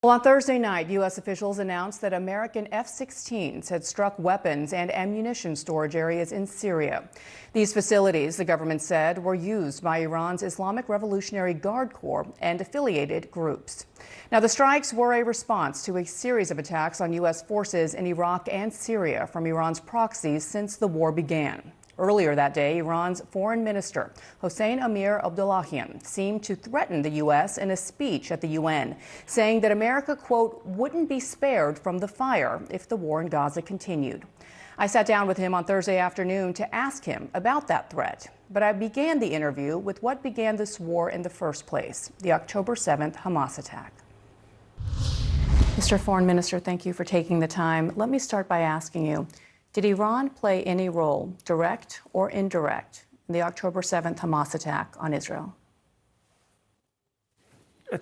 Well, on Thursday night, U.S. officials announced that American F-16s had struck weapons and ammunition storage areas in Syria. These facilities, the government said, were used by Iran's Islamic Revolutionary Guard Corps and affiliated groups. Now, the strikes were a response to a series of attacks on U.S. forces in Iraq and Syria from Iran's proxies since the war began. Earlier that day, Iran's foreign minister, Hossein Amir-Abdollahian, seemed to threaten the U.S. in a speech at the UN, saying that America, quote, wouldn't be spared from the fire if the war in Gaza continued. I sat down with him on Thursday afternoon to ask him about that threat. But I began the interview with what began this war in the first place, the October 7th Hamas attack. Mr. Foreign Minister, thank you for taking the time. Let me start by asking you, did Iran play any role, direct or indirect, in the October 7th Hamas attack on Israel? You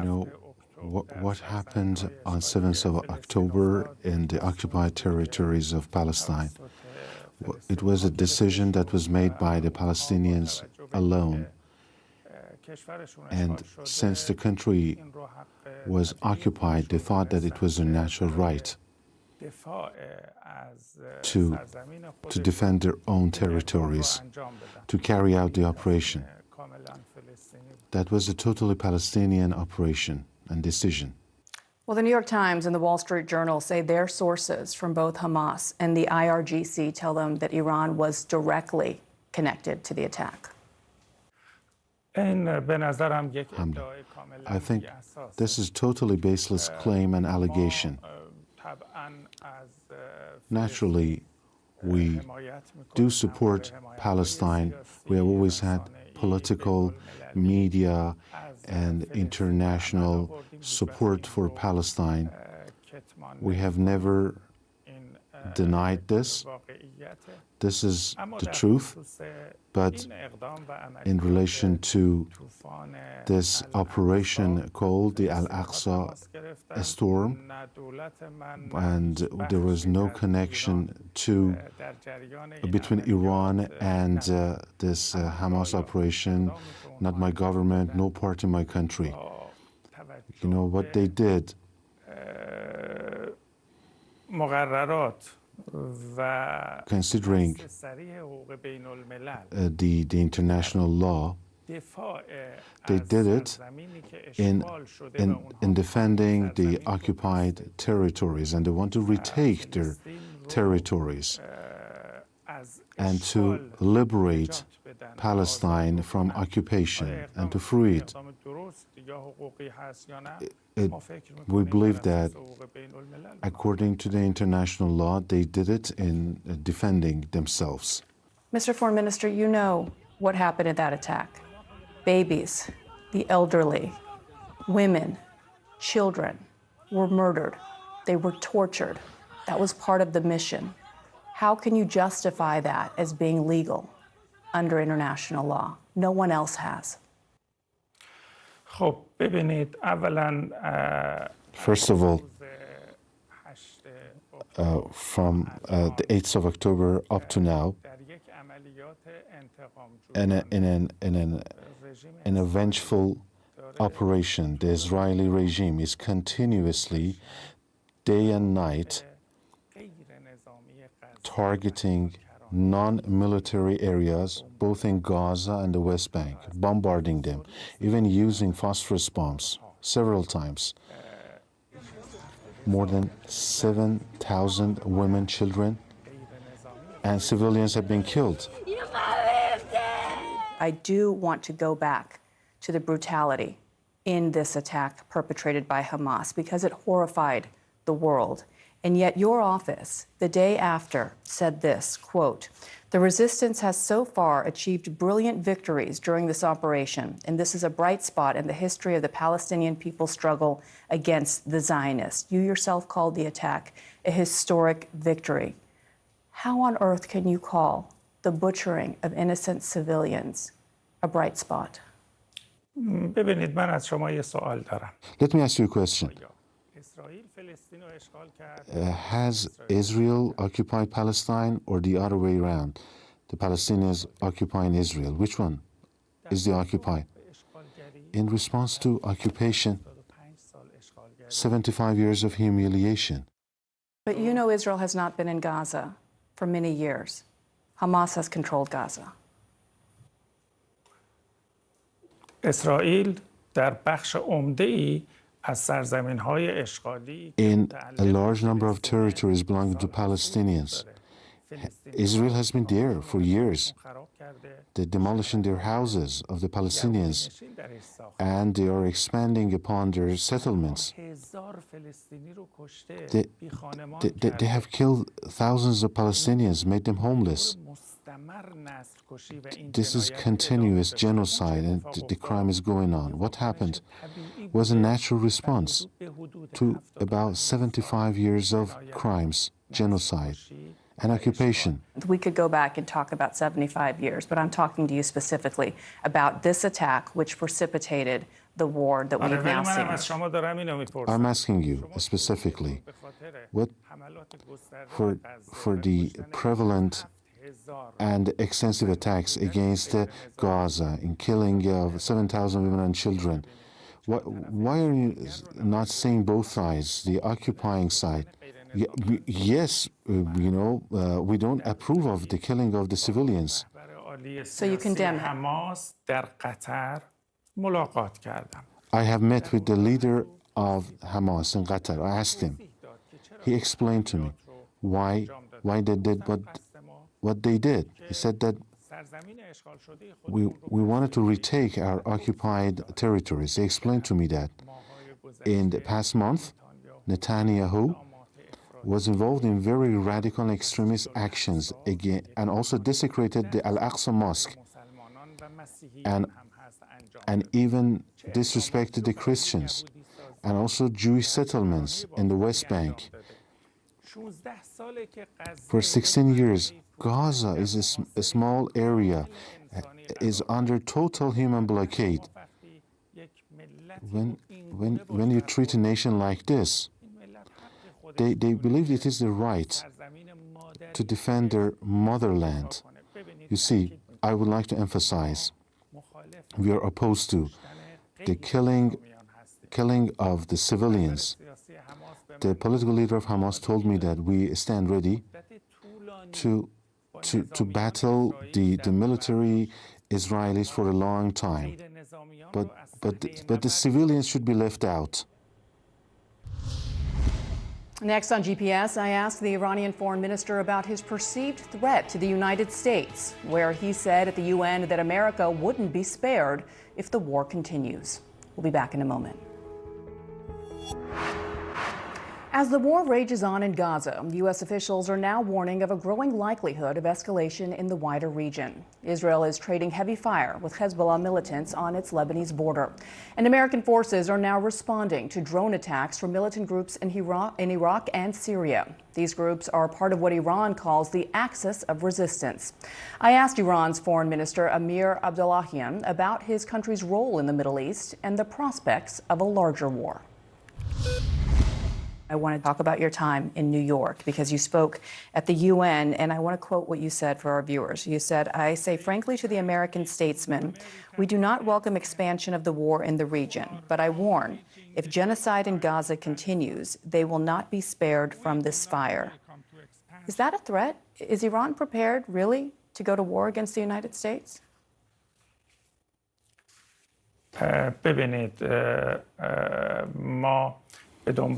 know, what happened on 7th of October in the occupied territories of Palestine, it was a decision that was made by the Palestinians alone. And since the country was occupied, they thought that it was a natural right to defend their own territories, to carry out the operation. That was a totally Palestinian operation and decision. Well, the New York Times and the Wall Street Journal say their sources from both Hamas and the IRGC tell them that Iran was directly connected to the attack. I think this is totally baseless claim and allegation. Naturally, we do support Palestine. We have always had political, media, and international support for Palestine. We have never denied this. This is the truth. But in relation to this operation called the Al-Aqsa Storm, and there was no connection between Iran and this Hamas operation, not my government, no part in my country. You know what they did? Considering the international law, they did it in defending the occupied territories, and they want to retake their territories and to liberate Palestine from occupation and to free it. We believe that according to the international law, they did it in defending themselves. Mr. Foreign Minister, you know what happened in that attack. Babies, the elderly, women, children were murdered. They were tortured. That was part of the mission. How can you justify that as being legal under international law? No one else has. First of all, from the 8th of October up to now, in an vengeful operation, the Israeli regime is continuously, day and night, targeting non-military areas, both in Gaza and the West Bank, bombarding them, even using phosphorus bombs several times. More than 7,000 women, children, and civilians have been killed. I do want to go back to the brutality in this attack perpetrated by Hamas because it horrified the world. And yet your office, the day after, said this, quote, "The resistance has so far achieved brilliant victories during this operation, and this is a bright spot in the history of the Palestinian people's struggle against the Zionists." You yourself called the attack a historic victory. How on earth can you call the butchering of innocent civilians a bright spot? Let me ask you a question. Has Israel occupied Palestine or the other way around? The Palestinians occupying Israel. Which one is the occupied? In response to occupation, 75 years of humiliation. But you know Israel has not been in Gaza for many years. Hamas has controlled Gaza. اسرائیل در بخش عمده‌ای از سرزمین‌های اشغالی In a large number of territories belonging to Palestinians, Israel has been there for years. They're demolishing their houses of the Palestinians, and they are expanding upon their settlements. They have killed thousands of Palestinians, made them homeless. This is continuous genocide, and the crime is going on. What happened was a natural response to about 75 years of crimes, genocide, and occupation. We could go back and talk about 75 years, but I'm talking to you specifically about this attack which precipitated the war that we've now seen. I'm asking you specifically, what for the prevalent and extensive attacks against Gaza, in killing of 7,000 women and children, why are you not seeing both sides, the occupying side? Yes, we don't approve of the killing of the civilians. So you condemn I have met with the leader of Hamas in Qatar. I asked him. He explained to me why they did what they did. He said that we wanted to retake our occupied territories. He explained to me that in the past month, Netanyahu was involved in very radical and extremist actions again, and also desecrated the Al-Aqsa Mosque, and even disrespected the Christians, and also Jewish settlements in the West Bank. For 16 years, Gaza is a small area, is under total human blockade. When you treat a nation like this, they believe it is their right to defend their motherland. You see, I would like to emphasize, we are opposed to the killing of the civilians. The political leader of Hamas told me that we stand ready to battle the military Israelis for a long time, but the civilians should be left out. Next on GPS, I asked the Iranian foreign minister about his perceived threat to the United States, where he said at the UN that America wouldn't be spared if the war continues. We'll be back in a moment. As the war rages on in Gaza, U.S. officials are now warning of a growing likelihood of escalation in the wider region. Israel is trading heavy fire with Hezbollah militants on its Lebanese border. And American forces are now responding to drone attacks from militant groups in Iraq and Syria. These groups are part of what Iran calls the axis of resistance. I asked Iran's foreign minister Amir-Abdollahian about his country's role in the Middle East and the prospects of a larger war. I want to talk about your time in New York because you spoke at the UN, and I want to quote what you said for our viewers. You said, "I say frankly to the American statesmen, we do not welcome expansion of the war in the region, but I warn, if genocide in Gaza continues, they will not be spared from this fire." Is that a threat? Is Iran prepared, really, to go to war against the United States? ببینید ما We don't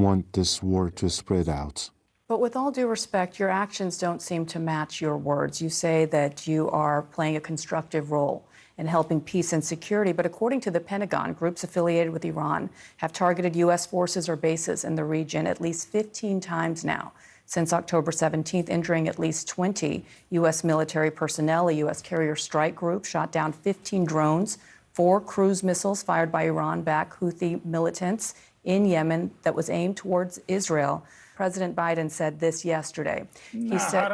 want this war to spread out. But with all due respect, your actions don't seem to match your words. You say that you are playing a constructive role in helping peace and security, but according to the Pentagon, groups affiliated with Iran have targeted U.S. forces or bases in the region at least 15 times now since October 17th, injuring at least 20 U.S. military personnel. A U.S. carrier strike group shot down 15 drones, 4 cruise missiles fired by Iran-backed Houthi militants in Yemen that was aimed towards Israel. President Biden said this yesterday. He said,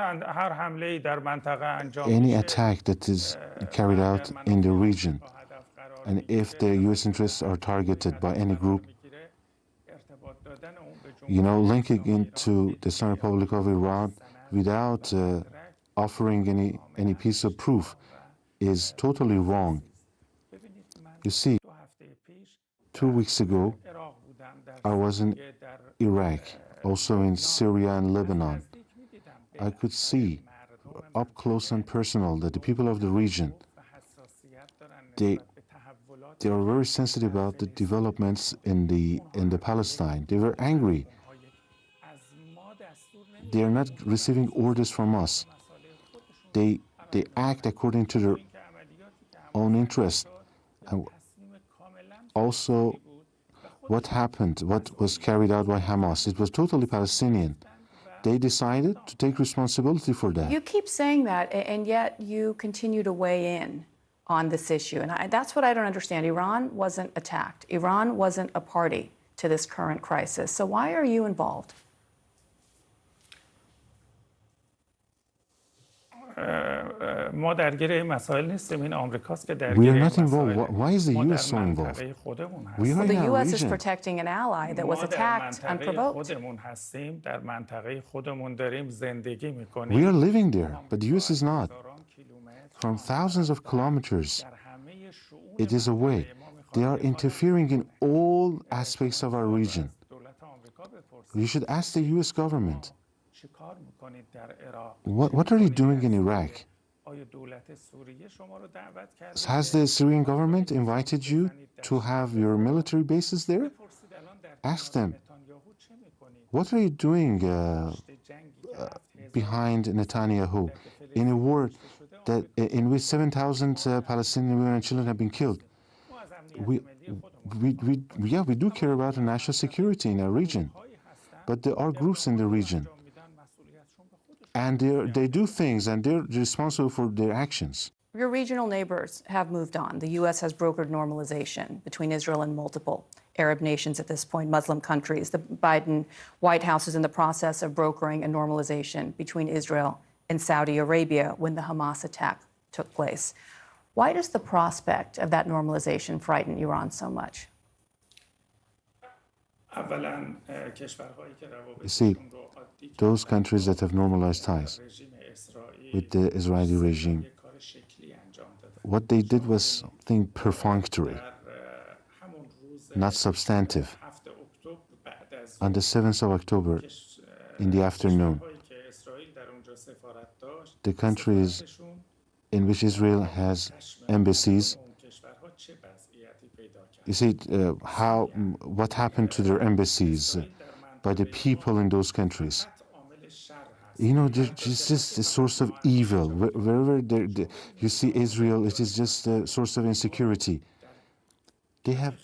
any attack that is carried out in the region, and if the U.S. interests are targeted by any group, linking into the Islamic Republic of Iran without offering any piece of proof is totally wrong. You see, 2 weeks ago, I was in Iraq, also in Syria and Lebanon. I could see up close and personal that the people of the region, they are very sensitive about the developments in the Palestine. They were angry. They are not receiving orders from us. They act according to their own interest. And also, what happened, what was carried out by Hamas, it was totally Palestinian. They decided to take responsibility for that. You keep saying that, and yet you continue to weigh in on this issue. And that's what I don't understand. Iran wasn't attacked. Iran wasn't a party to this current crisis. So why are you involved? We are not involved. Why is the U.S. so involved? We are Well, the U.S. is region. protecting an ally that was attacked unprovoked. We are living there, but the U.S. is not. From thousands of kilometers, it is away. They are interfering in all aspects of our region. You should ask the U.S. government. What are you doing in Iraq? Has the Syrian government invited you to have your military bases there? Ask them. What are you doing behind Netanyahu in a war in which 7,000 Palestinian women and children have been killed? We do care about the national security in our region, but there are groups in the region, and they do things, and they're responsible for their actions. Your regional neighbors have moved on. The U.S. has brokered normalization between Israel and multiple Arab nations at this point, Muslim countries. The Biden White House is in the process of brokering a normalization between Israel and Saudi Arabia when the Hamas attack took place. Why does the prospect of that normalization frighten Iran so much? You see, those countries that have normalized ties with the Israeli regime, what they did was something perfunctory, not substantive. On the 7th of October, in the afternoon, the countries in which Israel has embassies, you see what happened to their embassies by the people in those countries. You know, it's just a source of evil. Wherever you see Israel, it is just a source of insecurity. They have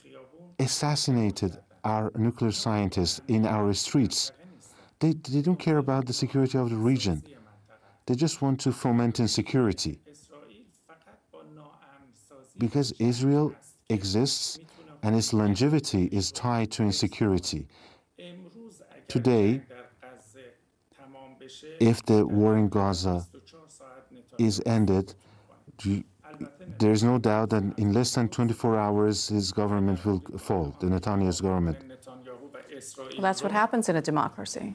assassinated our nuclear scientists in our streets. They don't care about the security of the region. They just want to foment insecurity. Because Israel exists and its longevity is tied to insecurity. Today, if the war in Gaza is ended, there is no doubt that in less than 24 hours his government will fall, the Netanyahu's government. Well, that's what happens in a democracy.